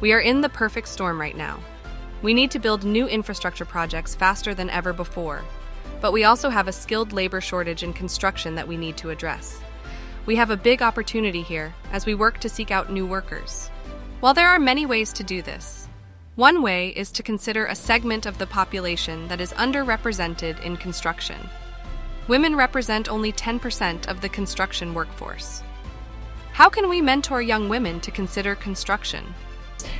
We are in the perfect storm right now. We need to build new infrastructure projects faster than ever before, but we also have a skilled labor shortage in construction that we need to address. We have a big opportunity here as we work to seek out new workers. While there are many ways to do this, one way is to consider a segment of the population that is underrepresented in construction. Women represent only 10% of the construction workforce. How can we mentor young women to consider construction?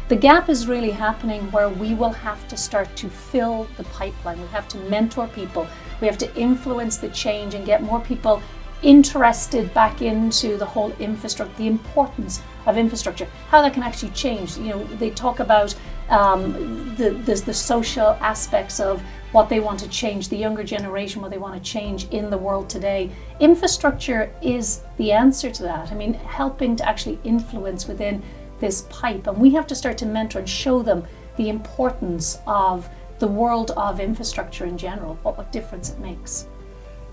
The gap is really happening where we will have to start to fill the pipeline. We have to mentor people. We have to influence the change and get more people interested back into the whole infrastructure, the importance of infrastructure, how that can actually change. You know, they talk about the social aspects of what they want to change, the younger generation, what they want to change in the world today. Infrastructure is the answer to that. I mean, helping to actually influence within this pipe. And we have to start to mentor and show them the importance of the world of infrastructure in general, what difference it makes.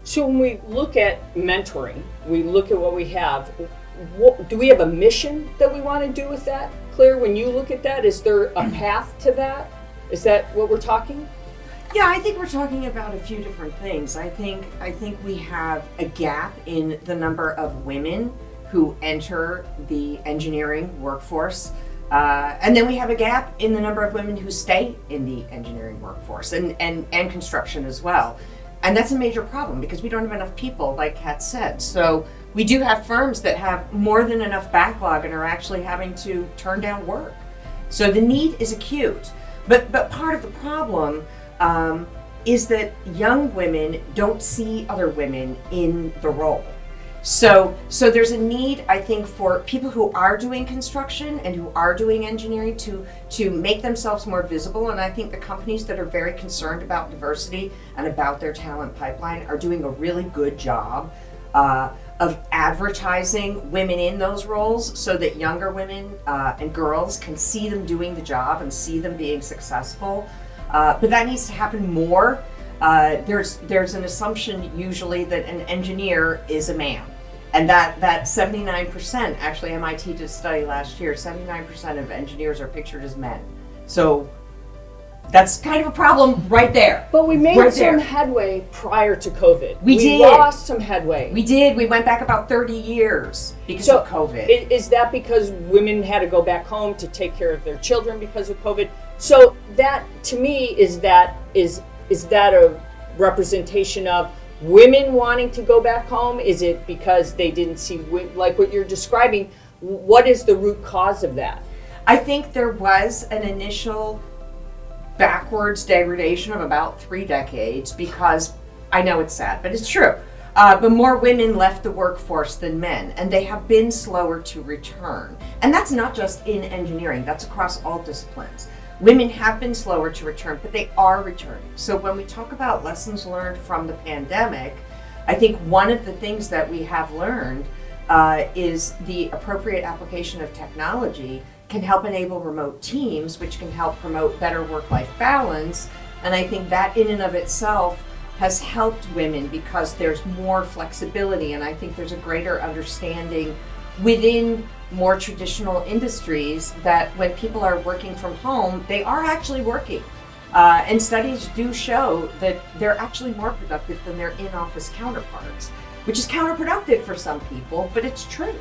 So when we look at mentoring, we look at what we have. Do we have a mission that we want to do with that? Claire, when you look at that, is there a path to that? Is that what we're talking? Yeah, I think we're talking about a few different things. I think we have a gap in the number of women who enter the engineering workforce. And then we have a gap in the number of women who stay in the engineering workforce and construction as well. And that's a major problem because we don't have enough people, like Kat said. So we do have firms that have more than enough backlog and are actually having to turn down work. So the need is acute. But part of the problem is that young women don't see other women in the role. So there's a need, I think, for people who are doing construction and who are doing engineering to make themselves more visible. And I think the companies that are very concerned about diversity and about their talent pipeline are doing a really good job of advertising women in those roles so that younger women and girls can see them doing the job and see them being successful. But that needs to happen more. There's an assumption usually that an engineer is a man. And that 79%, actually MIT did a study last year, 79% of engineers are pictured as men. So that's kind of a problem right there. But we made some headway prior to COVID. We did. Lost some headway. We did. We went back about 30 years because of COVID. Is that because women had to go back home to take care of their children because of COVID? So that, to me, is that a representation of women wanting to go back home? Is it because they didn't see, like what you're describing, what is the root cause of that? I think there was an initial backwards degradation of about 3 decades because, I know it's sad, but it's true, but more women left the workforce than men, and they have been slower to return. And that's not just in engineering, that's across all disciplines. Women have been slower to return, but they are returning. So when we talk about lessons learned from the pandemic, I think one of the things that we have learned is the appropriate application of technology can help enable remote teams, which can help promote better work-life balance. And I think that in and of itself has helped women because there's more flexibility. And I think there's a greater understanding within more traditional industries that when people are working from home, they are actually working. And studies do show that they're actually more productive than their in-office counterparts, which is counterproductive for some people, but it's true.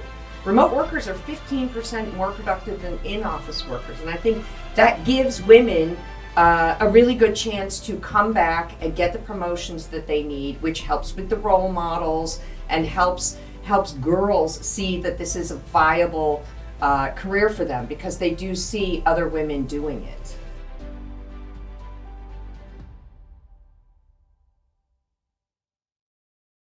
Remote workers are 15% more productive than in-office workers. And I think that gives women a really good chance to come back and get the promotions that they need, which helps with the role models and helps girls see that this is a viable career for them because they do see other women doing it.